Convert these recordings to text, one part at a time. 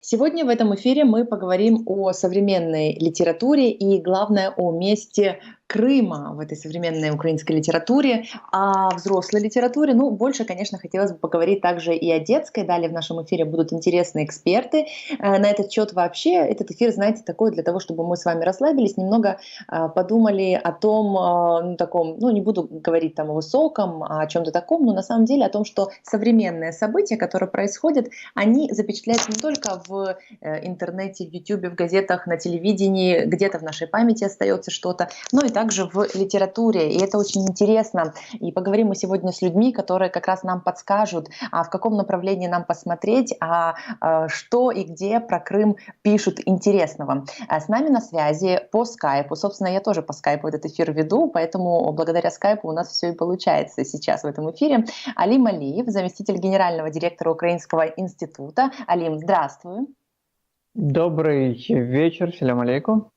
Сегодня в этом эфире мы поговорим о современной литературе и, главное, о месте Крыма в этой современной украинской литературе, о взрослой литературе. Ну, больше, конечно, хотелось бы поговорить также и о детской. Далее в нашем эфире будут интересные эксперты. На этот счет вообще этот эфир, знаете, такой для того, чтобы мы с вами расслабились, немного подумали о том, ну, таком, ну, не буду говорить там о высоком, о чем-то таком, но на самом деле о том, что современные события, которые происходят, они запечатляются не только в интернете, в Ютубе, в газетах, на телевидении, где-то в нашей памяти остается что-то, но и также в литературе. И это очень интересно. И поговорим мы сегодня с людьми, которые как раз нам подскажут, в каком направлении нам посмотреть, что и где про Крым пишут интересного. С нами на связи по скайпу. Собственно, я тоже по скайпу этот эфир веду, поэтому благодаря скайпу у нас все и получается сейчас в этом эфире. Алим Алиев, заместитель генерального директора Украинского института. Алим, здравствуй. Добрый вечер, салям алейкум.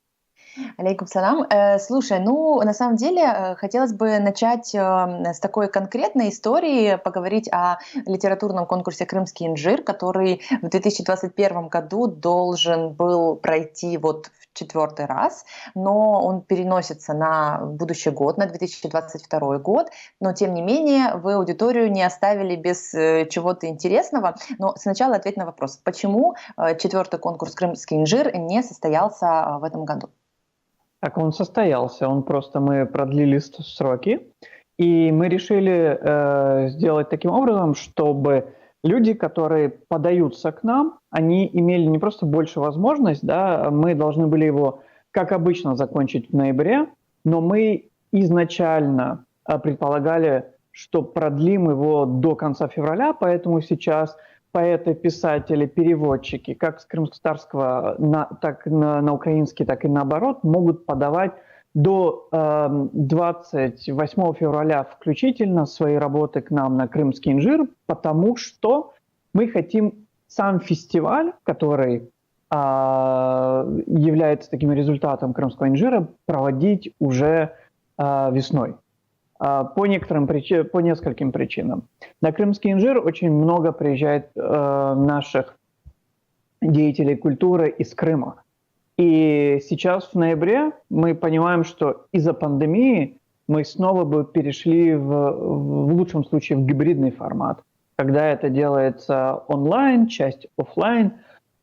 Алейкум салам. Слушай, ну, на самом деле, хотелось бы начать с такой конкретной истории, поговорить о литературном конкурсе «Крымский инжир», который в 2021 году должен был пройти вот в четвертый раз, но он переносится на будущий год, на 2022 год. Но, тем не менее, вы аудиторию не оставили без чего-то интересного. Но сначала ответь на вопрос, почему четвертый конкурс «Крымский инжир» не состоялся в этом году? Так он состоялся, мы продлили сроки, и мы решили сделать таким образом, чтобы люди, которые подаются к нам, они имели не просто больше возможность, да, мы должны были его, как обычно, закончить в ноябре, но мы изначально предполагали, что продлим его до конца февраля, поэтому сейчас поэты, писатели, переводчики, как с крымско-татарского так на украинский, так и наоборот, могут подавать до 28 февраля включительно свои работы к нам на Крымский инжир, потому что мы хотим сам фестиваль, который является таким результатом Крымского инжира, проводить уже весной. По нескольким причинам. На Крымский инжир очень много приезжает наших деятелей культуры из Крыма. И сейчас в ноябре мы понимаем, что из-за пандемии мы снова бы перешли в лучшем случае в гибридный формат, когда это делается онлайн, часть офлайн,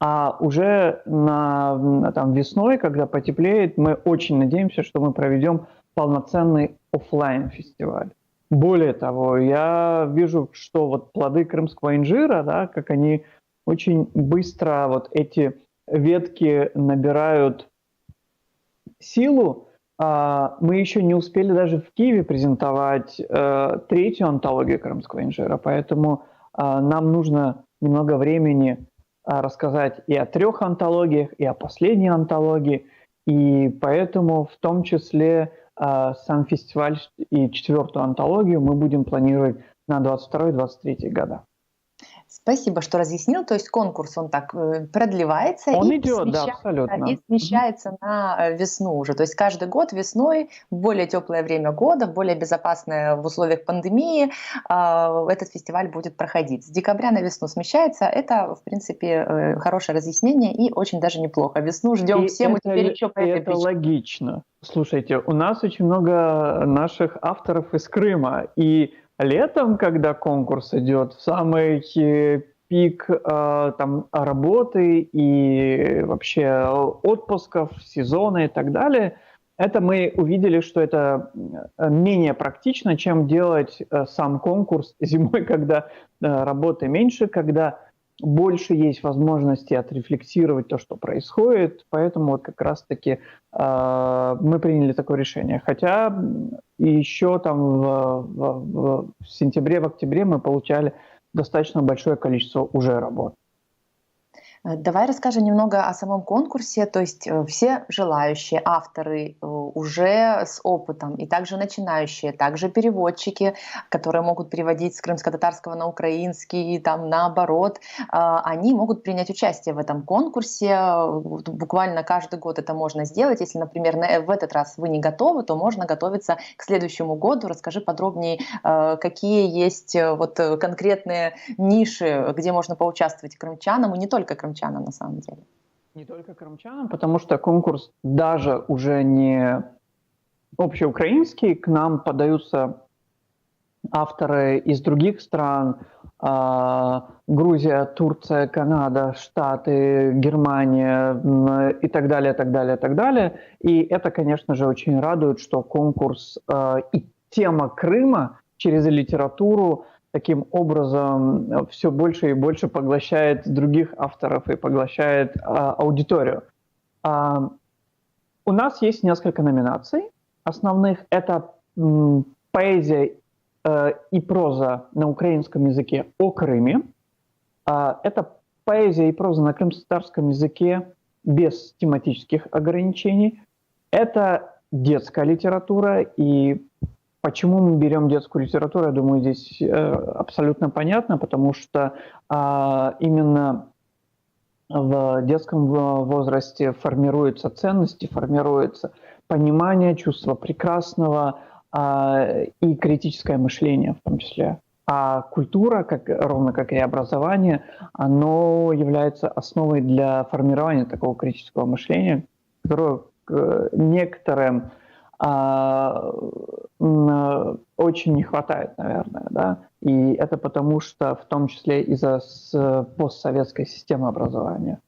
а уже весной, когда потеплеет, мы очень надеемся, что мы проведем полноценный офлайн фестиваль. Более того, я вижу, что вот плоды крымского инжира, да, как они очень быстро вот эти ветки набирают силу. Мы еще не успели даже в Киеве презентовать третью антологию крымского инжира, поэтому нам нужно немного времени рассказать и о 3 антологиях, и о последней антологии, и поэтому в том числе сам фестиваль и 4-ю антологию мы будем планировать на 22-23 года. Спасибо, что разъяснил. То есть конкурс, он так продлевается он и идет, да, абсолютно. И смещается на весну уже. То есть каждый год весной, в более теплое время года, в более безопасное в условиях пандемии, этот фестиваль будет проходить. С декабря на весну смещается. Это, в принципе, хорошее разъяснение и очень даже неплохо. Весну ждем все, мы теперь еще по этой причине. Это логично. Слушайте, у нас очень много наших авторов из Крыма, и летом, когда конкурс идет, в самый пик работы и вообще отпусков, сезона и так далее, это мы увидели, что это менее практично, чем делать сам конкурс зимой, когда работы меньше, когда больше есть возможности отрефлексировать то, что происходит, поэтому вот как раз-таки мы приняли такое решение. Хотя еще в сентябре, в октябре мы получали достаточно большое количество уже работ. Давай расскажем немного о самом конкурсе. То есть все желающие авторы уже с опытом, и также начинающие, также переводчики, которые могут переводить с крымско-татарского на украинский, там наоборот, они могут принять участие в этом конкурсе. Буквально каждый год это можно сделать. Если, например, в этот раз вы не готовы, то можно готовиться к следующему году. Расскажи подробнее, какие есть вот конкретные ниши, где можно поучаствовать крымчанам, и не только крымчанам, крымчанам на самом деле. Не только крымчанам, потому что конкурс даже уже не общеукраинский, к нам подаются авторы из других стран, Грузия, Турция, Канада, Штаты, Германия и так далее, так далее, так далее. И это, конечно же, очень радует, что конкурс и тема Крыма через литературу таким образом все больше и больше поглощает других авторов и поглощает аудиторию. У нас есть несколько номинаций основных. Это поэзия и проза на украинском языке о Крыме. Это поэзия и проза на крымско-татарском языке без тематических ограничений. Это детская литература. И почему мы берем детскую литературу, я думаю, здесь абсолютно понятно, потому что именно в детском возрасте формируются ценности, формируется понимание, чувство прекрасного, и критическое мышление в том числе. А культура, ровно как и образование, оно является основой для формирования такого критического мышления, которое некоторым очень не хватает, наверное. Да? И это потому, что в том числе из-за постсоветской системы образования.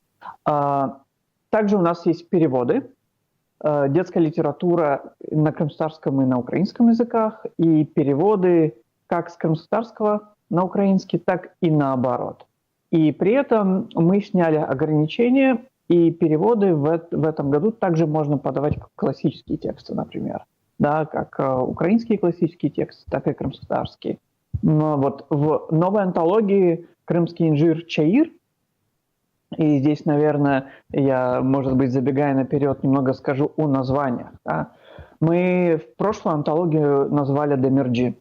Также у нас есть переводы. Детская литература на крымско-татарском и на украинском языках, и переводы как с крымско-татарского на украинский, так и наоборот. И при этом мы сняли ограничения, и переводы в этом году также можно подавать как классические тексты, например. Да, как украинские классические тексты, так и крымско-татарские. Но вот в новой антологии «Крымский инжир Чаир», и здесь, наверное, я, может быть, забегая наперед, немного скажу о названиях. Да. Мы в прошлую антологию назвали «Демирджи».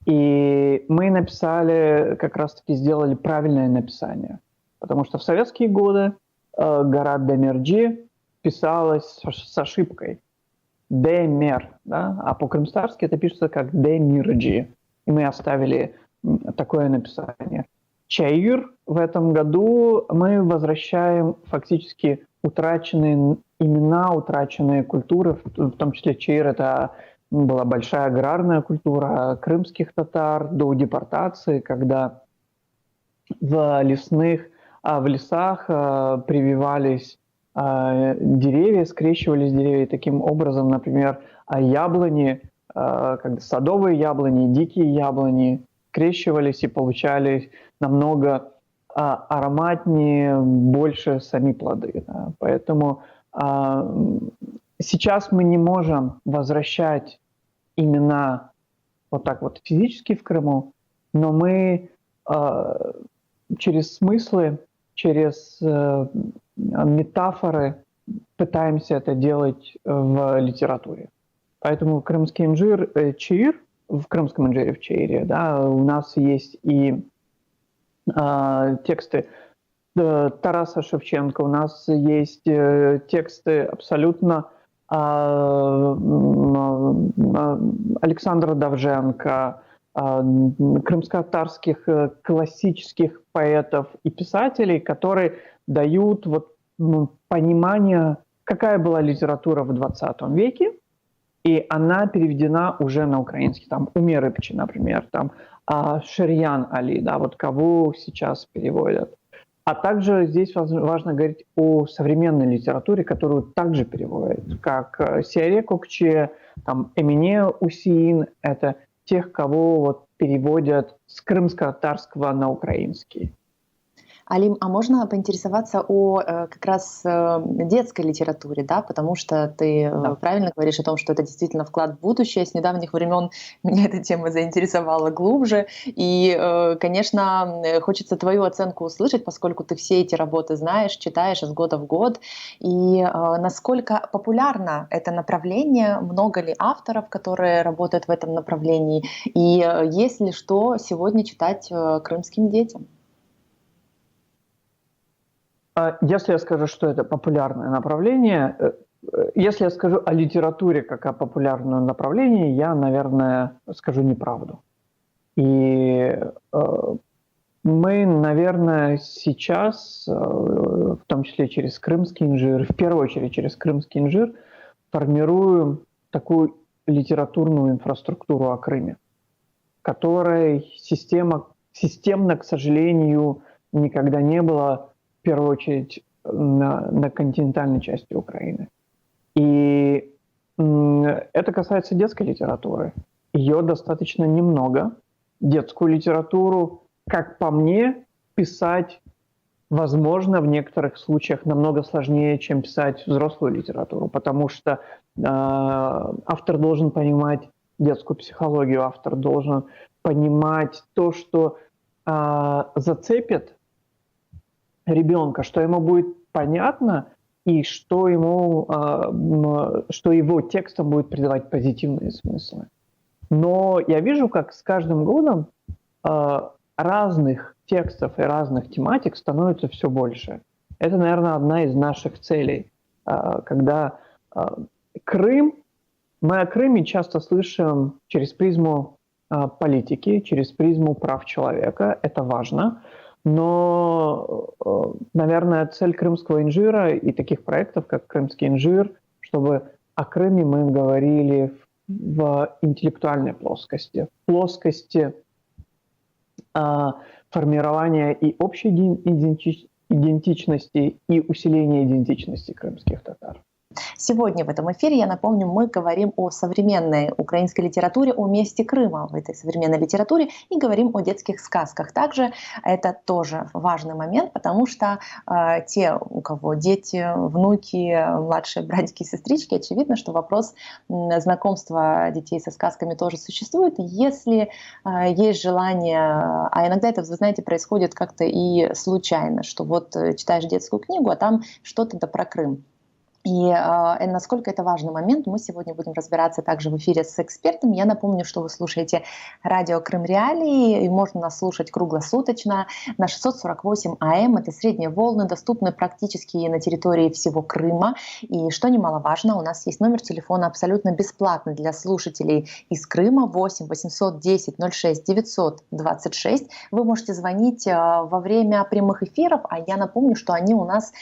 И мы написали, как раз-таки сделали правильное написание. Потому что в советские годы гора Демирджи писалась с ошибкой. Демер, да? А по-крымстарски это пишется как Демирджи. И мы оставили такое написание. Чаир в этом году мы возвращаем фактически утраченные имена, утраченные культуры, в том числе Чаир — это была большая аграрная культура крымских татар до депортации, когда в лесах прививались деревья, скрещивались деревья, и таким образом, например, яблони, когда садовые яблони, дикие яблони скрещивались и получали намного ароматнее, больше сами плоды. Да. Поэтому сейчас мы не можем возвращать имена вот так вот физически в Крыму, но мы через смыслы, через метафоры пытаемся это делать в литературе. Поэтому крымский инжир Чаир, в крымском инжире в Чаире, да, у нас есть и тексты Тараса Шевченко, у нас есть тексты абсолютно Александра Довженко, крымско-татарских классических поэтов и писателей, которые дают понимание, какая была литература в 20 веке, и она переведена уже на украинский. Там Умер Ипчи, например, там Ширьян Али, да, вот кого сейчас переводят. А также здесь важно говорить о современной литературе, которую также переводят, как Сиаре Кокче, там Эмине Усиин, это тех, кого переводят с крымско-татарского на украинский. Алим, а можно поинтересоваться о как раз детской литературе, да, потому что ты правильно говоришь о том, что это действительно вклад в будущее. С недавних времен меня эта тема заинтересовала глубже, и, конечно, хочется твою оценку услышать, поскольку ты все эти работы знаешь, читаешь из года в год, и насколько популярно это направление, много ли авторов, которые работают в этом направлении, и есть ли что сегодня читать крымским детям? Если я скажу, что это популярное направление, если я скажу о литературе как о популярном направлении, я, наверное, скажу неправду. И Мы, наверное, сейчас, в том числе через крымский инжир, в первую очередь через крымский инжир, формируем такую литературную инфраструктуру о Крыме, которой системно, к сожалению, никогда не было, в первую очередь, на континентальной части Украины. И это касается детской литературы. Ее достаточно немного. Детскую литературу, как по мне, писать, возможно, в некоторых случаях намного сложнее, чем писать взрослую литературу, потому что автор должен понимать детскую психологию, автор должен понимать то, что зацепит ребенка, что ему будет понятно и что его текстом будет придавать позитивные смыслы. Но я вижу, как с каждым годом разных текстов и разных тематик становится все больше. Это, наверное, одна из наших целей. Когда Крым, мы о Крыме часто слышим через призму политики, через призму прав человека. Это важно. Но, наверное, цель крымского инжира и таких проектов, как Крымский инжир, чтобы о Крыме мы говорили в интеллектуальной плоскости, в плоскости формирования и общей идентичности, и усиления идентичности крымских татар. Сегодня в этом эфире, я напомню, мы говорим о современной украинской литературе, о месте Крыма в этой современной литературе и говорим о детских сказках. Также это тоже важный момент, потому что те, у кого дети, внуки, младшие братики и сестрички, очевидно, что вопрос знакомства детей со сказками тоже существует. Если есть желание, а иногда это, вы знаете, происходит как-то и случайно, что вот читаешь детскую книгу, а там что-то да про Крым. И насколько это важный момент, мы сегодня будем разбираться также в эфире с экспертом. Я напомню, что вы слушаете радио Крым Реалии, и можно нас слушать круглосуточно на 648 АМ. Это средние волны, доступны практически на территории всего Крыма. И что немаловажно, у нас есть номер телефона абсолютно бесплатный для слушателей из Крыма 8 810 06 926. Вы можете звонить во время прямых эфиров, а я напомню, что они у нас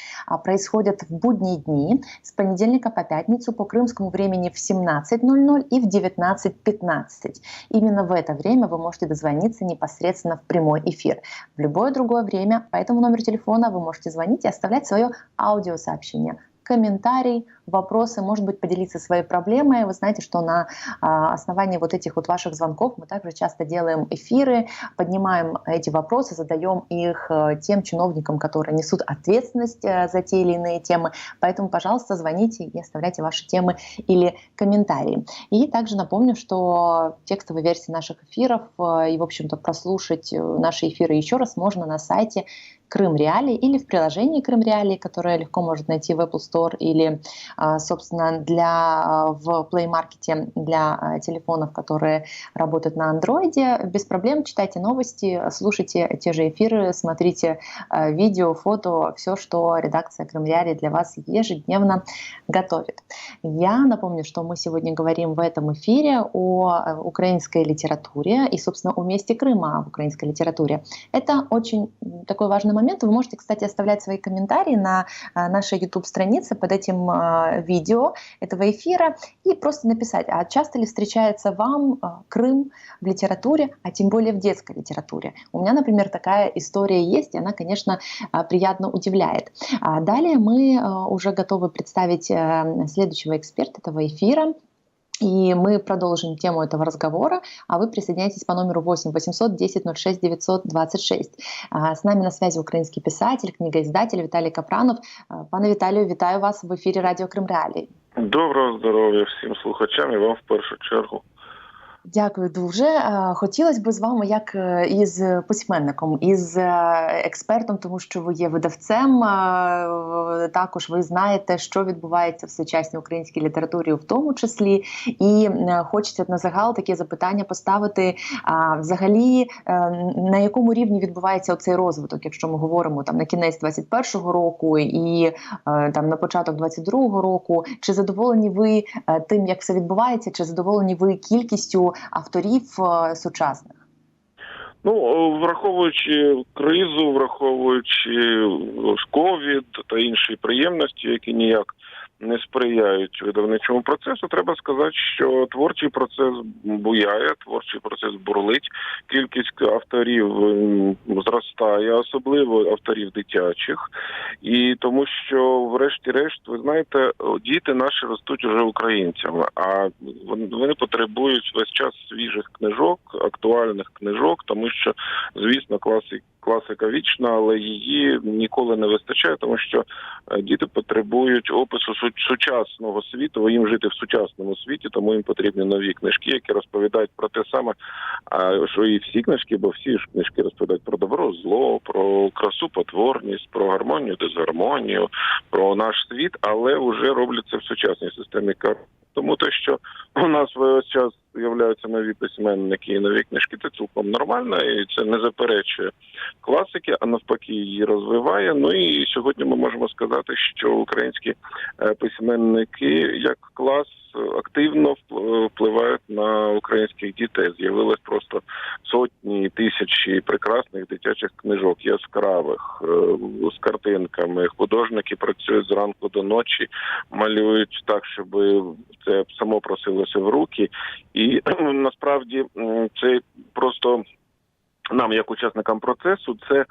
происходят в будние дни, с понедельника по пятницу по крымскому времени в 17:00 и в 19:15. Именно в это время вы можете дозвониться непосредственно в прямой эфир. В любое другое время по этому номеру телефона вы можете звонить и оставлять свое аудиосообщение, комментарий, вопросы, может быть, поделиться своей проблемой. Вы знаете, что на основании вот этих вот ваших звонков мы также часто делаем эфиры, поднимаем эти вопросы, задаем их тем чиновникам, которые несут ответственность за те или иные темы. Поэтому, пожалуйста, звоните и оставляйте ваши темы или комментарии. И также напомню, что текстовые версии наших эфиров и, в общем-то, прослушать наши эфиры еще раз можно на сайте Крым Реалии или в приложении Крым Реалии, которое легко можно найти в Apple Store или, собственно, в Play Market для телефонов, которые работают на Андроиде. Без проблем читайте новости, слушайте те же эфиры, смотрите видео, фото, все, что редакция Крым Реалии для вас ежедневно готовит. Я напомню, что мы сегодня говорим в этом эфире о украинской литературе и, собственно, о месте Крыма в украинской литературе. Это очень такой важный момент. Вы можете, кстати, оставлять свои комментарии на нашей YouTube-странице под этим видео этого эфира и просто написать, а часто ли встречается вам Крым в литературе, а тем более в детской литературе. У меня, например, такая история есть, и она, конечно, приятно удивляет. Далее мы уже готовы представить следующего эксперта этого эфира. И мы продолжим тему этого разговора, а вы присоединяйтесь по номеру 8 810 06 926. С нами на связи украинский писатель, книгоиздатель Виталий Капранов. Пане Віталію, вітаю вас в ефірі Радіо Крим Реалії. Доброго здоров'я всім слухачам і вам в першу чергу. Дякую дуже. Хотілося б з вами, як із письменником, із експертом, тому що ви є видавцем, також ви знаєте, що відбувається в сучасній українській літературі в тому числі. І хочеться на загал таке запитання поставити, взагалі, на якому рівні відбувається оцей розвиток, якщо ми говоримо там на кінець 21-го року і там на початок 22-го року. Чи задоволені ви тим, як все відбувається, чи задоволені ви кількістю авторів сучасних? Враховуючи кризу, враховуючи ковід та інші приємності, які ніяк не сприяють видавничому процесу, треба сказати, що творчий процес буяє, творчий процес бурлить, кількість авторів зростає, особливо авторів дитячих, і тому що, врешті-решт, ви знаєте, діти наші ростуть уже українцями, а вони потребують весь час свіжих книжок, актуальних книжок, тому що, звісно, класика вічна, але її ніколи не вистачає, тому що діти потребують опису сучасного світу, їм жити в сучасному світі, тому їм потрібні нові книжки, які розповідають про те саме, що і всі книжки, бо всі ж книжки розповідають про добро, зло, про красу, потворність, про гармонію, дисгармонію, про наш світ, але вже роблять це в сучасній системі. Тому те, що у нас весь час з'являються нові письменники і нові книжки, це цілком нормально, і це не заперечує класики, а навпаки її розвиває. І сьогодні ми можемо сказати, що українські письменники як клас активно впливають на українських дітей. З'явилось просто сотні, тисячі прекрасних дитячих книжок, яскравих, з картинками. Художники працюють зранку до ночі, малюють так, щоб це само просилося в руки. І насправді це просто нам, як учасникам процесу, це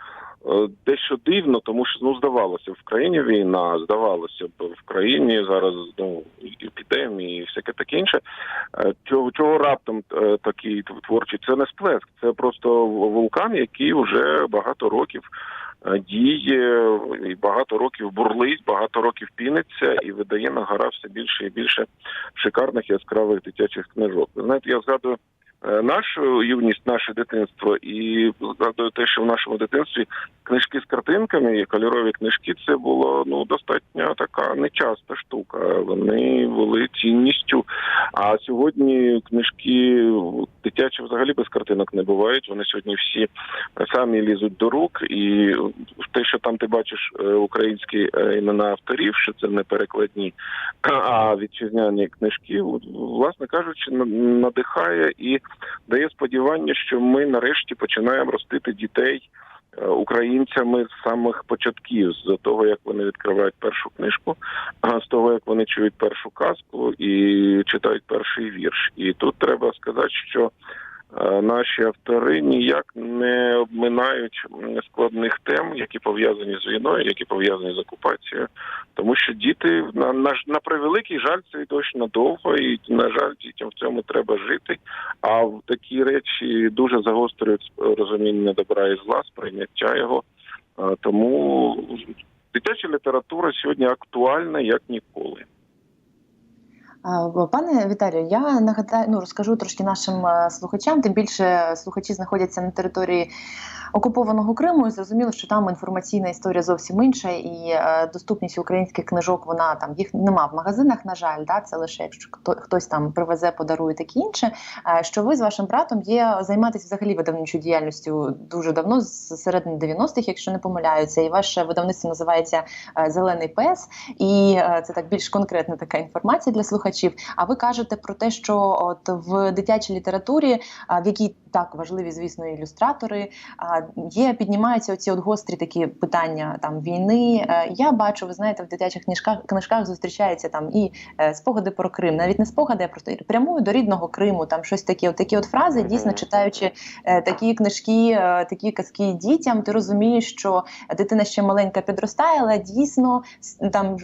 дещо дивно, тому що, здавалося, в країні війна, здавалося б, в країні зараз епідемії і всяке таке інше. Чого раптом такий творчий? Це не сплеск, це просто вулкан, який вже багато років діє, і багато років бурлить, багато років піниться і видає на гора все більше і більше шикарних яскравих дитячих книжок. Ви знаєте, я згадую нашу юність, наше дитинство, і згадую те, що в нашому дитинстві книжки з картинками, кольорові книжки, це було достатньо така нечаста штука. Вони були цінністю. А сьогодні книжки дитячі взагалі без картинок не бувають. Вони сьогодні всі самі лізуть до рук. І те, що там ти бачиш українські імена авторів, що це не перекладні, а вітчизняні книжки, власне кажучи, надихає і дає сподівання, що ми нарешті починаємо ростити дітей українцями з самих початків, з того, як вони відкривають першу книжку, з того, як вони чують першу казку і читають перший вірш. І тут треба сказати, що наші автори ніяк не обминають складних тем, які пов'язані з війною, які пов'язані з окупацією. Тому що діти, на превеликий жаль, це точно довго, і, на жаль, дітям в цьому треба жити. А в такі речі дуже загострюють розуміння добра і зла, сприйняття його. Тому дитяча література сьогодні актуальна, як ніколи. Пане Віталію, я нагадаю, розкажу трошки нашим слухачам, тим більше слухачі знаходяться на території окупованого Криму, і зрозуміло, що там інформаційна історія зовсім інша, і доступність українських книжок, вона там, їх нема в магазинах, на жаль, це лише якщо хтось там привезе, подарує, таке інше. Що ви з вашим братом займаєтесь взагалі видавничою діяльністю дуже давно, з середини 90-х, якщо не помиляються, і ваше видавництво називається «Зелений пес», і це так більш конкретна така інформація для слухачів. А ви кажете про те, що от в дитячій літературі, в якій так важливі, звісно, ілюстратори, піднімаються оці гострі такі питання там війни. Я бачу, ви знаєте, в дитячих книжках зустрічаються там і спогади про Крим, навіть не спогади, а просто прямую до рідного Криму, там щось таке. От такі фрази, дійсно, читаючи такі книжки, такі казки дітям, ти розумієш, що дитина ще маленька підростає, але дійсно там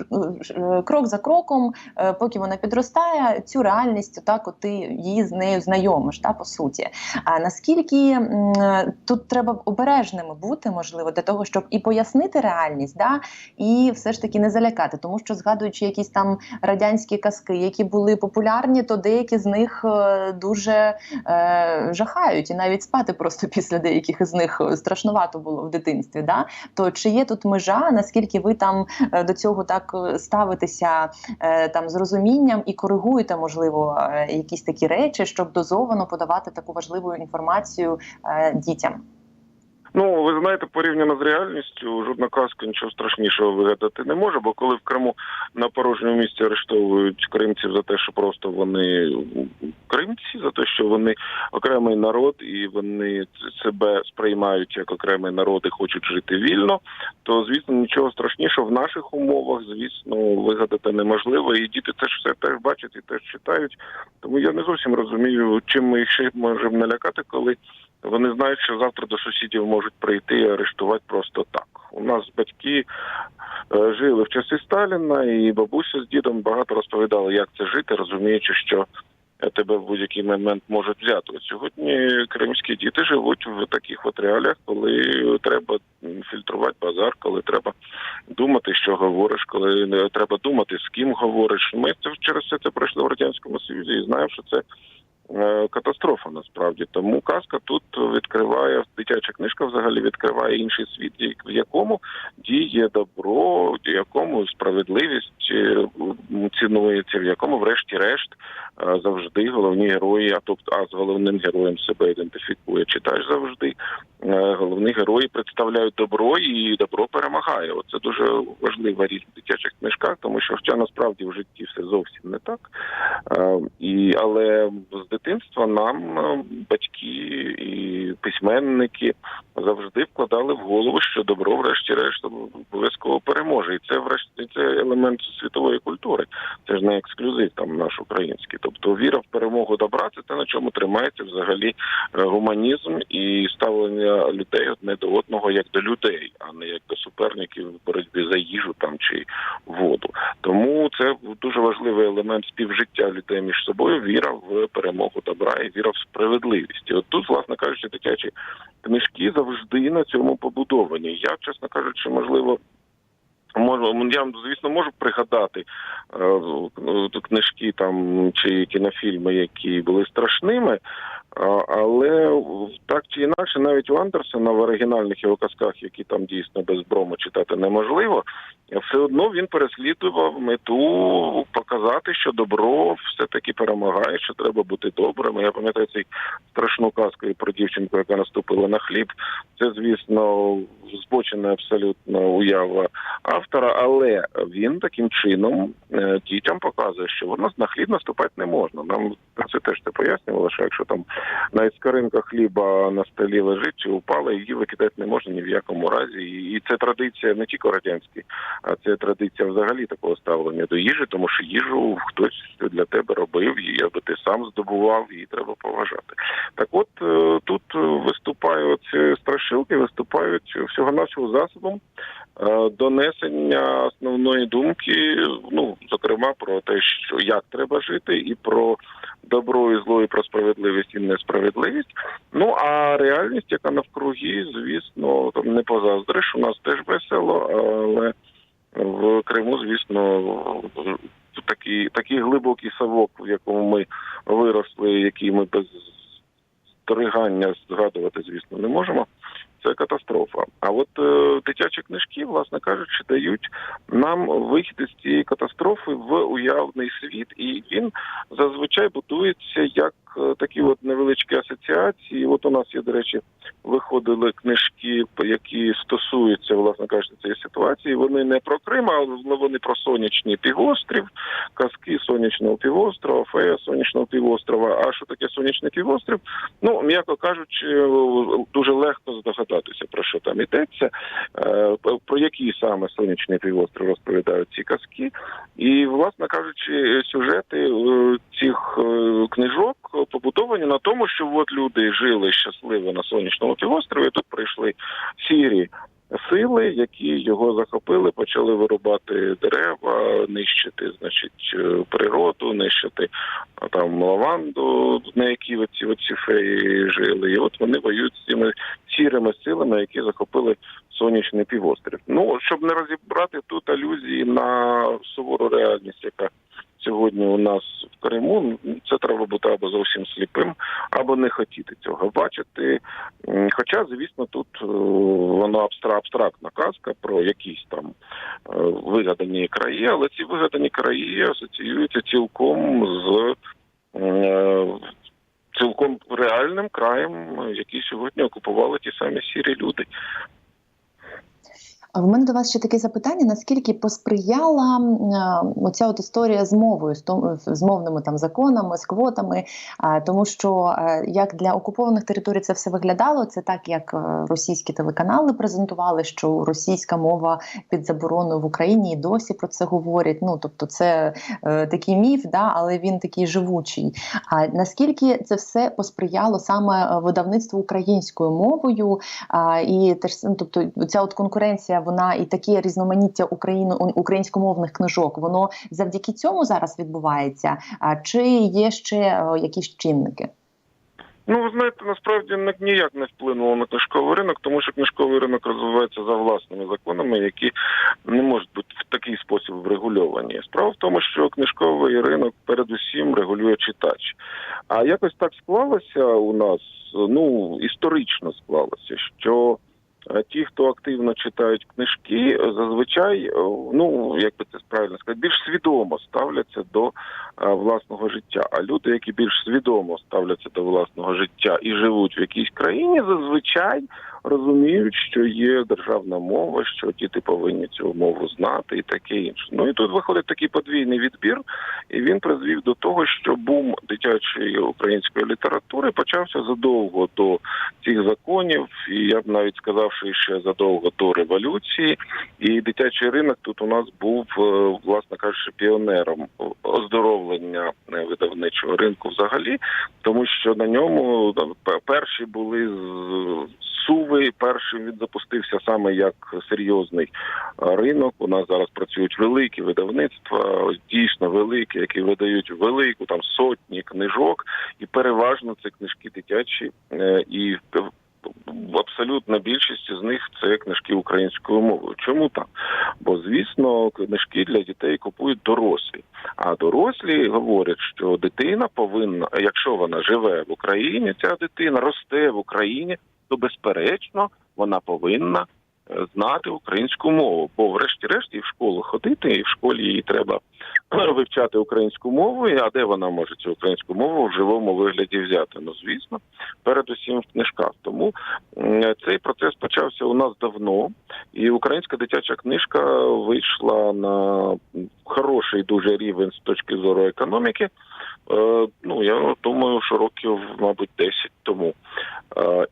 крок за кроком, поки вона підростає, цю реальність, отак от ти її з нею знайомиш, по суті. А наскільки тут треба обережними бути, можливо, для того, щоб і пояснити реальність, і все ж таки не залякати. Тому що, згадуючи якісь там радянські казки, які були популярні, то деякі з них дуже жахають. І навіть спати просто після деяких із них страшнувато було в дитинстві. То чи є тут межа, наскільки ви там до цього так ставитеся там з розумінням і коригуєте, можливо, якісь такі речі, щоб дозовано подавати таку важливу інформацію дітям? Ну, ви знаєте, порівняно з реальністю, жодна казка нічого страшнішого вигадати не може, бо коли в Криму на порожньому місці арештовують кримців за те, що просто вони кримці, за те, що вони окремий народ і вони себе сприймають як окремий народ і хочуть жити вільно, то, звісно, нічого страшнішого в наших умовах, звісно, вигадати неможливо. І діти це ж все теж бачать і теж читають. Тому я не зовсім розумію, чим ми їх ще можемо налякати, коли вони знають, що завтра до сусідів можуть прийти і арештувати просто так. У нас батьки жили в часи Сталіна, і бабуся з дідом багато розповідали, як це жити, розуміючи, що тебе в будь-який момент можуть взяти. От сьогодні кримські діти живуть в таких от реаліях, коли треба фільтрувати базар, коли треба думати, що говориш, коли треба думати, з ким говориш. Ми через все це пройшли в Радянському Союзі і знаємо, що це катастрофа насправді. Тому казка тут відкриває, дитяча книжка взагалі відкриває інший світ, в якому діє добро, в якому справедливість цінується, в якому врешті-решт завжди головні герої, а з головним героєм себе ідентифікує читач завжди. Головні герої представляють добро, і добро перемагає. Оце дуже важлива річ в дитячих книжках, тому що хоча насправді в житті все зовсім не так. Але з дитинства нам батьки і письменники завжди вкладали в голову, що добро врешті-решт обов'язково переможе. І це елемент світової культури. Це ж не ексклюзив там наш український. Тобто віра в перемогу добра – це те, на чому тримається взагалі гуманізм і ставлення людей одне до одного як до людей, а не як до суперників в боротьбі за їжу там чи воду. Тому це дуже важливий елемент співжиття людей між собою, віра в перемогу добра і віра в справедливість. І от тут, власне кажучи, дитячі книжки завжди на цьому побудовані. Я, чесно кажучи, можливо, я, звісно, можу пригадати книжки там чи кінофільми, які були страшними, але так чи інакше, навіть у Андерсена в оригінальних його казках, які там дійсно без брому читати неможливо, все одно він переслідував мету показати, що добро все-таки перемагає, що треба бути добрим. Я пам'ятаю цю страшну казку про дівчинку, яка наступила на хліб. Це, звісно, збочена абсолютно уява автора, але він таким чином дітям показує, що на хліб наступати не можна. Нам це теж це пояснювало, що якщо там навіть скоринка хліба на столі лежить чи упала, її викидати не можна ні в якому разі. І це традиція не тільки радянська, а це традиція взагалі такого ставлення до їжі, тому що їжу хтось для тебе робив, її аби ти сам здобував, її треба поважати. Так от тут виступають страшилки, виступають всього-навсього засобом донесення основної думки, зокрема про те, що як треба жити, і про добро і зло, і про справедливість і несправедливість. А реальність, яка навкруги, звісно, там не позаздриш, у нас теж весело, але в Криму, звісно, такий глибокий совок, в якому ми виросли, який ми без сторигання згадувати, звісно, не можемо. Це катастрофа. А от дитячі книжки, власне кажучи, дають нам вихід із цієї катастрофи в уявний світ, і він зазвичай будується як такі от невеличкі асоціації. От у нас є, до речі, виходили книжки, які стосуються, власне кажучи, цієї ситуації. Вони не про Крим, а вони про сонячний півострів, казки сонячного півострова, фея сонячного півострова. А що таке сонячний півострів? М'яко кажучи, дуже легко здогадатися, про що там йдеться, про який саме сонячний півострів розповідають ці казки. І, власне кажучи, сюжети цих книжок побудовані на тому, що от люди жили щасливо на сонячному півострові, тут прийшли сірі сили, які його захопили, почали вирубати дерева, нищити, природу, нищити там лаванду, на якій оці феї жили. І от вони воюють з цими сірими силами, які захопили сонячний півострів. Щоб не розібрати тут алюзії на сувору реальність, яка сьогодні у нас в Криму, це треба бути або зовсім сліпим, або не хотіти цього бачити. Хоча, звісно, тут воно абстрактна казка про якісь там вигадані краї, але ці вигадані краї асоціюються цілком з цілком реальним краєм, який сьогодні окупували ті самі сірі люди. В мене до вас ще таке запитання: наскільки посприяла оця от історія з мовою, з мовними там законами, з квотами, тому що як для окупованих територій це все виглядало, це так, як російські телеканали презентували, що російська мова під забороною в Україні, і досі про це говорять. Ну, тобто це такий міф, да, але він такий живучий. А наскільки це все посприяло саме видавництву українською мовою, і теж, ну, тобто ця от конкуренція, вона і таке різноманіття українськомовних книжок, воно завдяки цьому зараз відбувається? Чи є ще якісь чинники? Ну, ви знаєте, насправді ніяк не вплинуло на книжковий ринок, тому що книжковий ринок розвивається за власними законами, які не можуть бути в такий спосіб врегульовані. Справа в тому, що книжковий ринок передусім регулює читач. А якось так склалося у нас, ну, історично склалося, що ті, хто активно читають книжки, зазвичай, ну, як би це правильно сказати, більш свідомо ставляться до власного життя. А люди, які більш свідомо ставляться до власного життя і живуть в якійсь країні, зазвичай розуміють, що є державна мова, що діти повинні цю мову знати і таке інше. Ну і тут виходить такий подвійний відбір, і він призвів до того, що бум дитячої української літератури почався задовго до цих законів, і я б навіть сказав, що ще задовго до революції. І дитячий ринок тут у нас був, власне кажучи, піонером оздоровлення видавничого ринку взагалі, тому що на ньому перші були Суви, першим він запустився саме як серйозний ринок. У нас зараз працюють великі видавництва, дійсно великі, які видають велику, там сотні книжок, і переважно це книжки дитячі, і абсолютна більшість з них це книжки українською мовою. Чому так? Бо, звісно, книжки для дітей купують дорослі. А дорослі говорять, що дитина повинна, якщо вона живе в Україні, ця дитина росте в Україні, то, безперечно, вона повинна знати українську мову. Бо, врешті-решт, і в школу ходити, і в школі їй треба вивчати українську мову, а де вона може цю українську мову в живому вигляді взяти? Ну, звісно, передусім в книжках. Тому цей процес почався у нас давно, і українська дитяча книжка вийшла на хороший дуже рівень з точки зору економіки. Ну, я думаю, що років, мабуть, 10 тому.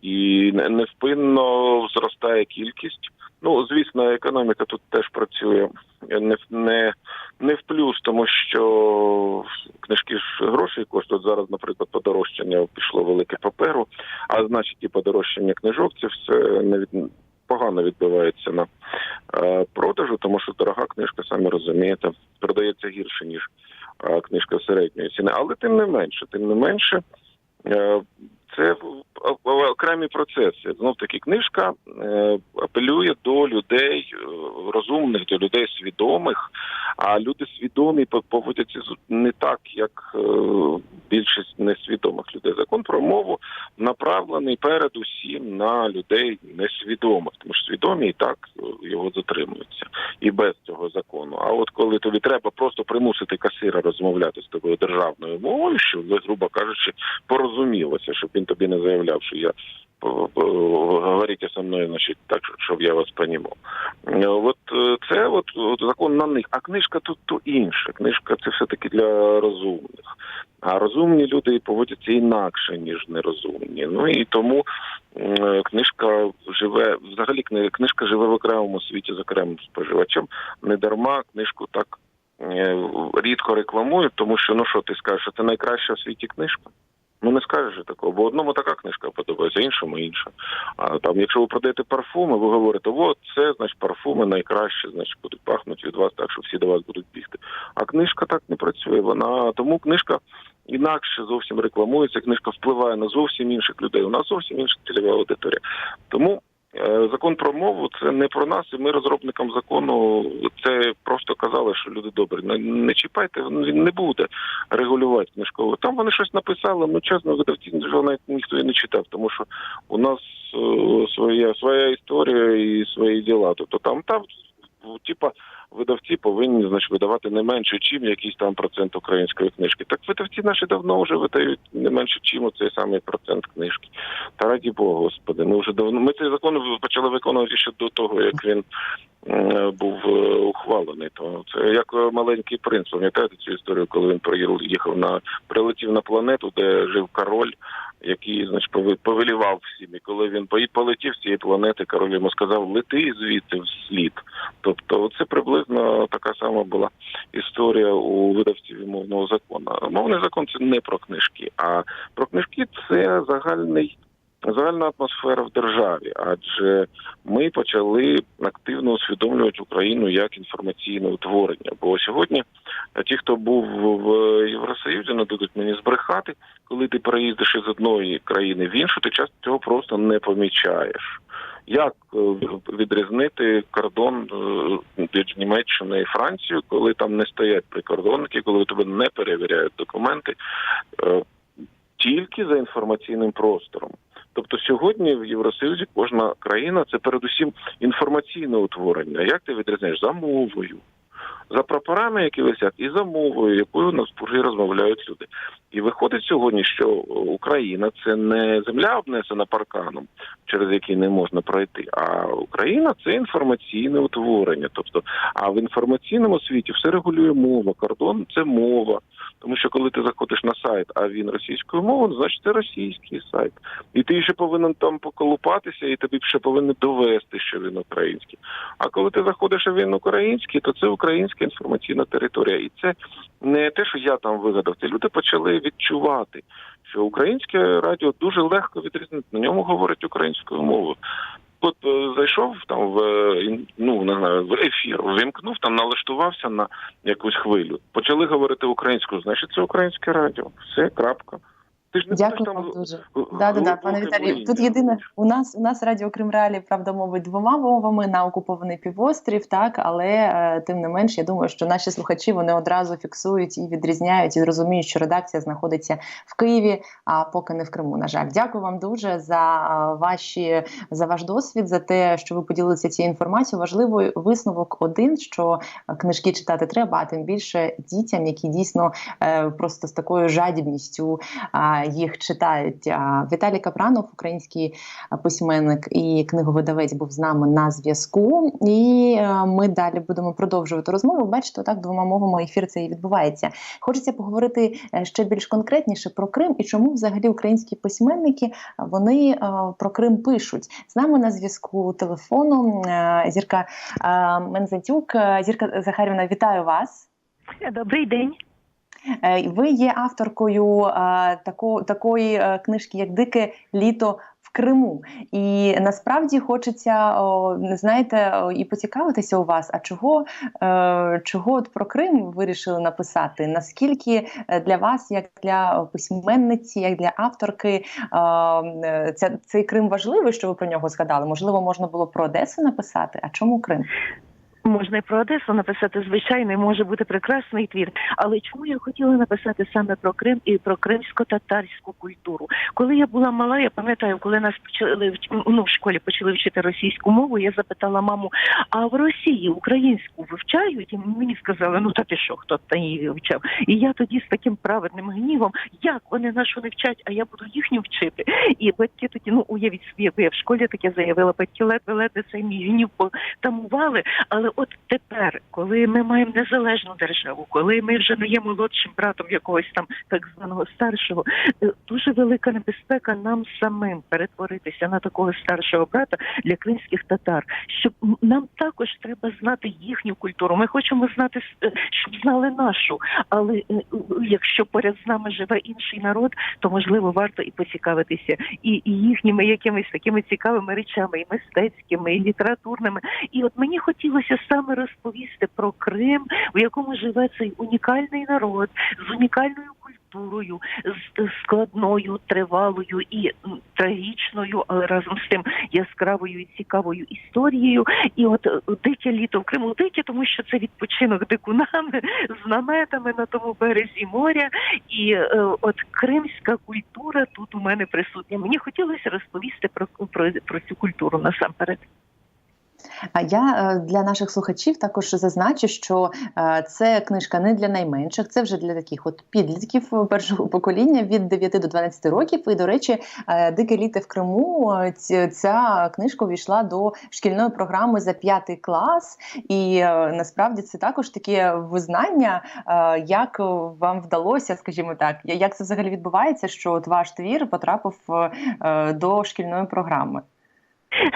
І невпинно зростає кількість. Ну, звісно, економіка тут теж працює не в плюс, тому що книжки ж грошей коштують. Зараз, наприклад, подорожчання пішло велике паперу, а значить і подорожчання книжок, це все погано відбивається на продажу, тому що дорога книжка, самі розумієте, продається гірше, ніж книжка середньої ціни. Але тим не менше, це окремі процеси. Знов-таки книжка апелює до людей розумних, до людей свідомих, а люди свідомі поводяться не так, як більшість несвідомих людей. Закон про мову направлений передусім на людей несвідомих, тому що свідомі і так його затримуються. І без цього закону. А от коли тобі треба просто примусити касира розмовляти з тобою державною мовою, що ви, грубо кажучи, порозумілося, щоб він тобі не заявляв, що я говорите со мною, значить, так, щоб я вас понімав. От це от закон на них. А книжка тут то інша. Книжка це все-таки для розумних. А розумні люди поводяться інакше, ніж нерозумні. Ну і тому книжка живе, взагалі книжка живе в окремому світі з окремим споживачем. Недарма книжку так рідко рекламують, тому що, ну що ти скажеш, що це найкраща в світі книжка? Ну, не скажеш такого, бо одному така книжка подобається, іншому інша. А там, якщо ви продаєте парфуми, ви говорите, от це, значить, парфуми найкраще, значить, будуть пахнути від вас так, що всі до вас будуть бігти. А книжка так не працює, тому книжка інакше зовсім рекламується, книжка впливає на зовсім інших людей, у нас зовсім інша цільова аудиторія. Тому закон про мову – це не про нас, і ми розробникам закону це просто казали, що люди добрі, не чіпайте, він не буде регулювати книжково. Там вони щось написали, ну чесно, видавці навіть ніхто і не читав, тому що у нас своя історія і свої діла. Тобто там типа видавці повинні, значить, видавати не менше, чим якийсь там процент української книжки. Так видавці наші давно вже видають не менше, чим оцей самий процент книжки. Та раді Бога, Господи, ми цей закон почали виконувати ще до того, як він був ухвалений. То це як «Маленький принц». Пам'ятаєте цю історію, коли він прилетів на планету, де жив король, який, значить, повелівав всім. І коли він полетів з цієї планети, король йому сказав: лети звідти вслід. Тобто це приблизно така сама була історія у видавців мовного закону. Мовний закон – це не про книжки, а про книжки – це загальна атмосфера в державі, адже ми почали активно усвідомлювати Україну як інформаційне утворення. Бо сьогодні ті, хто був в Євросоюзі, не дадуть мені збрехати, коли ти переїздиш із одної країни в іншу, ти часто цього просто не помічаєш. Як відрізнити кордон між Німеччиною і Францією, коли там не стоять прикордонники, коли у тебе не перевіряють документи, тільки за інформаційним простором? Тобто сьогодні в Євросоюзі кожна країна – це передусім інформаційне утворення. Як ти відрізняєш? За мовою, за прапорами, які висять, і за мовою, якою навспуржі розмовляють люди. І виходить сьогодні, що Україна – це не земля, обнесена парканом, через який не можна пройти, а Україна – це інформаційне утворення. Тобто, а в інформаційному світі все регулює мова, кордон – це мова. Тому що коли ти заходиш на сайт, а він російською мовою, значить це російський сайт. І ти ще повинен там поколупатися, і тобі ще повинні довести, що він український. А коли ти заходиш, а він український, то це українська інформаційна територія. І це не те, що я там вигадав. Це люди почали відчувати, що українське радіо дуже легко відрізнити. На ньому говорять українською мовою. От зайшов там в ефір, вимкнув, там налаштувався на якусь хвилю. Почали говорити українською, значить це українське радіо. Все, крапка. Ти ж не Дякую вам дуже. Да, пане Віталію. Тут єдине, у нас Радіо Крим Реалії, правда, мовить двома мовами на окупований півострів, так, але тим не менш, я думаю, що наші слухачі, вони одразу фіксують і відрізняють, і розуміють, що редакція знаходиться в Києві, а поки не в Криму, на жаль. Дякую вам дуже за ваш досвід, за те, що ви поділилися цією інформацією. Важливий висновок один, що книжки читати треба, а тим більше дітям, які дійсно просто з такою жадібністю їх читають. Віталій Капранов, український письменник і книговидавець, був з нами на зв'язку. І ми далі будемо продовжувати розмову. Бачите, так двома мовами ефір цей відбувається. Хочеться поговорити ще більш конкретніше про Крим і чому взагалі українські письменники, вони про Крим пишуть. З нами на зв'язку телефоном Зірка Мензатюк. Зірка Захарівна, вітаю вас. Добрий день. Ви є авторкою такої книжки, як «Дике літо в Криму». І насправді хочеться, знаєте, і поцікавитися у вас, а чого от про Крим ви вирішили написати? Наскільки для вас, як для письменниці, як для авторки, цей Крим важливий, що ви про нього згадали? Можливо, можна було про Одесу написати? А чому Крим? Можна і про Одесу написати, звичайно, може бути прекрасний твір. Але чому я хотіла написати саме про Крим і про кримсько-татарську культуру? Коли я була мала, я пам'ятаю, коли нас в школі почали вчити російську мову, я запитала маму, а в Росії українську вивчають? І мені сказали, та ти що, хто там її вивчав? І я тоді з таким праведним гнівом, як вони нашу не вчать, а я буду їхню вчити? І батьки тоді, уявіть собі, якби я в школі таке заявила, батьки ледве цей мій гнів потамували, але от тепер, коли ми маємо незалежну державу, коли ми вже не є молодшим братом якогось там так званого старшого, дуже велика небезпека нам самим перетворитися на такого старшого брата для кримських татар. Щоб нам також треба знати їхню культуру. Ми хочемо знати, щоб знали нашу. Але якщо поряд з нами живе інший народ, то, можливо, варто і поцікавитися і їхніми якимись такими цікавими речами, і мистецькими, і літературними. І от мені хотілося саме розповісти про Крим, у якому живе цей унікальний народ, з унікальною культурою, з складною, тривалою і трагічною, але разом з тим яскравою і цікавою історією. І от дике літо в Криму, дике, тому що це відпочинок дикунами, з наметами на тому березі моря. І от кримська культура тут у мене присутня. Мені хотілося розповісти про цю культуру насамперед. А я для наших слухачів також зазначу, що це книжка не для найменших, це вже для таких от підлітків першого покоління від 9 до 12 років. І, до речі, «Дике літо в Криму» ця книжка увійшла до шкільної програми за 5 клас. І насправді це також таке визнання, як вам вдалося, скажімо так, як це взагалі відбувається, що от ваш твір потрапив до шкільної програми.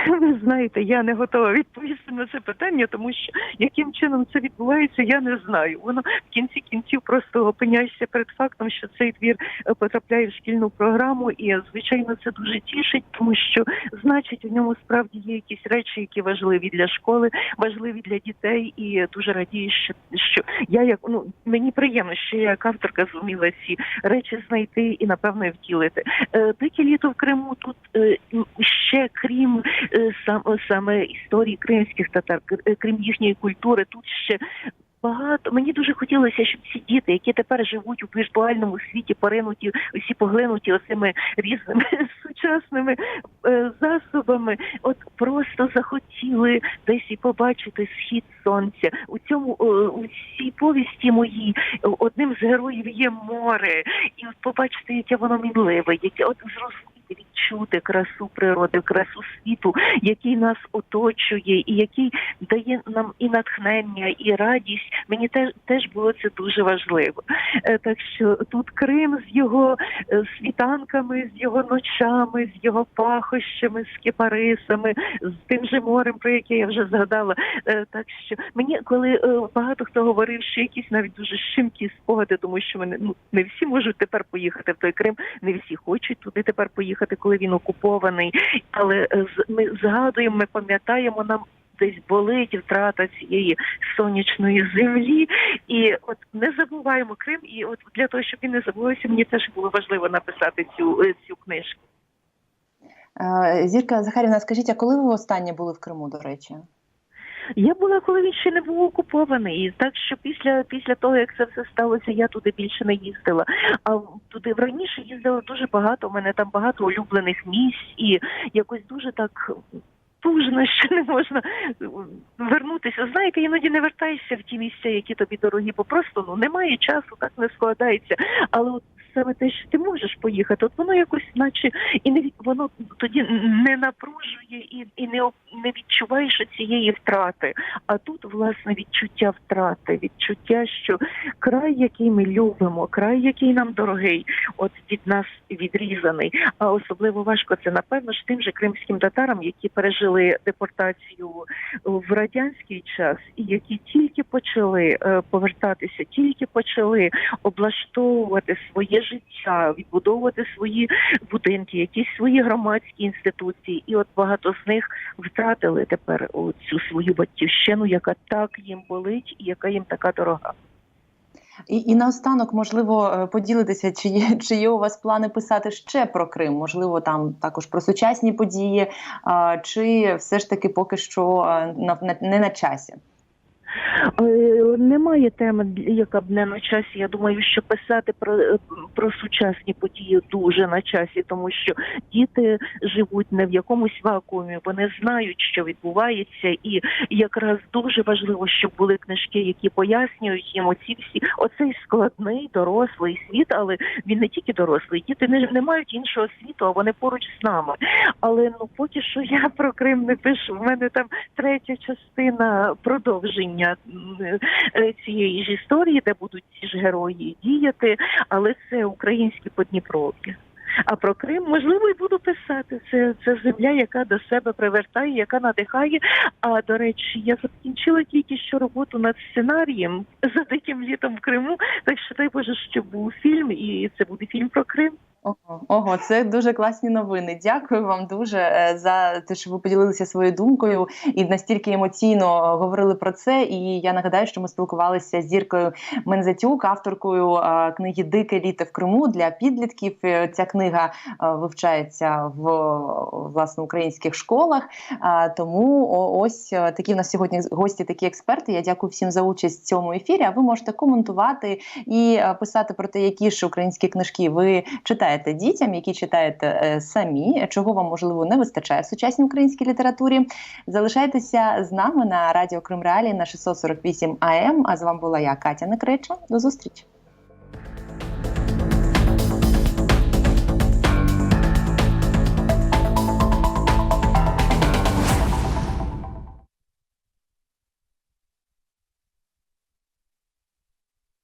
Ви знаєте, я не готова відповісти на це питання, тому що яким чином це відбувається, я не знаю. Воно в кінці кінців просто опиняєшся перед фактом, що цей твір потрапляє в шкільну програму, і, звичайно, це дуже тішить, тому що, значить, у ньому справді є якісь речі, які важливі для школи, важливі для дітей, і дуже радію, що я мені приємно, що я як авторка зуміла ці речі знайти і, напевно, і втілити. «Дике літо в Криму» тут ще, крім саме історії кримських татар, крім їхньої культури, тут ще багато. Мені дуже хотілося, щоб ці діти, які тепер живуть у віртуальному світі, поринуті, усі поглинуті оцими різними сучасними засобами, от просто захотіли десь і побачити схід сонця. У цій повісті моїй одним з героїв є море, і от побачити, яке воно мінливе, яке от зрозуміти, відчути красу природи, красу світу, який нас оточує і який дає нам і натхнення, і радість. Мені теж було це дуже важливо. Так що тут Крим з його світанками, з його ночами, з його пахощами, з кипарисами, з тим же морем, про яке я вже згадала. Так що мені, коли багато хто говорив, що якісь навіть дуже щемкі спогади, тому що не всі можуть тепер поїхати в той Крим, не всі хочуть туди тепер поїхати, коли він окупований, але ми згадуємо, ми пам'ятаємо, нам десь болить втрата цієї сонячної землі, і от не забуваємо Крим, і от для того, щоб він не забувався, мені теж було важливо написати цю книжку. Зірка Захарівна, скажіть, а коли ви останнє були в Криму, до речі? Я була, коли він ще не був окупований, і так що після того, як це все сталося, я туди більше не їздила. А туди раніше їздила дуже багато, у мене там багато улюблених місць, і якось дуже так тужно, що не можна вернутися. Знаєте, іноді не вертаєшся в ті місця, які тобі дорогі, бо просто немає часу, так не складається. Але от саме те, що ти можеш поїхати, от воно якось наче воно тоді не напружує і не відчуваєш цієї втрати. А тут, власне, відчуття втрати, відчуття, що край, який ми любимо, край, який нам дорогий, от від нас відрізаний. А особливо важко це, напевно, ж тим же кримським татарам, які пережили депортацію в радянський час і які тільки почали повертатися, тільки почали облаштовувати своє життя, відбудовувати свої будинки, якісь свої громадські інституції. І от багато з них втратили тепер цю свою батьківщину, яка так їм болить і яка їм така дорога. І наостанок, можливо, поділитися, чи є у вас плани писати ще про Крим? Можливо, там також про сучасні події, чи все ж таки поки що не на часі? Немає теми, яка б не на часі. Я думаю, що писати про сучасні події дуже на часі, тому що діти живуть не в якомусь вакуумі, вони знають, що відбувається, і якраз дуже важливо, щоб були книжки, які пояснюють їм оцей складний дорослий світ, але він не тільки дорослий, діти не мають іншого світу, а вони поруч з нами. Але поки що я про Крим не пишу, в мене там 3-я частина продовження цієї ж історії, де будуть ці ж герої діяти, але це українські Подніпровки. А про Крим, можливо, і буду писати. Це земля, яка до себе привертає, яка надихає. А, до речі, я закінчила тільки що роботу над сценарієм «За диким літом в Криму», так що, дай Боже, щоб був фільм, і це буде фільм про Крим. Ого, це дуже класні новини. Дякую вам дуже за те, що ви поділилися своєю думкою і настільки емоційно говорили про це. І я нагадаю, що ми спілкувалися з Зіркою Мензатюк, авторкою книги «Дике літо в Криму» для підлітків. Ця книга вивчається в, власне, українських школах. Тому ось такі в нас сьогодні гості, такі експерти. Я дякую всім за участь в цьому ефірі. А ви можете коментувати і писати про те, які ж українські книжки ви читаєте залишаєте дітям, які читаєте самі, чого вам, можливо, не вистачає в сучасній українській літературі. Залишайтеся з нами на Радіо Крим Реалії на 648 АМ. А з вами була я, Катя Некреча. До зустрічі.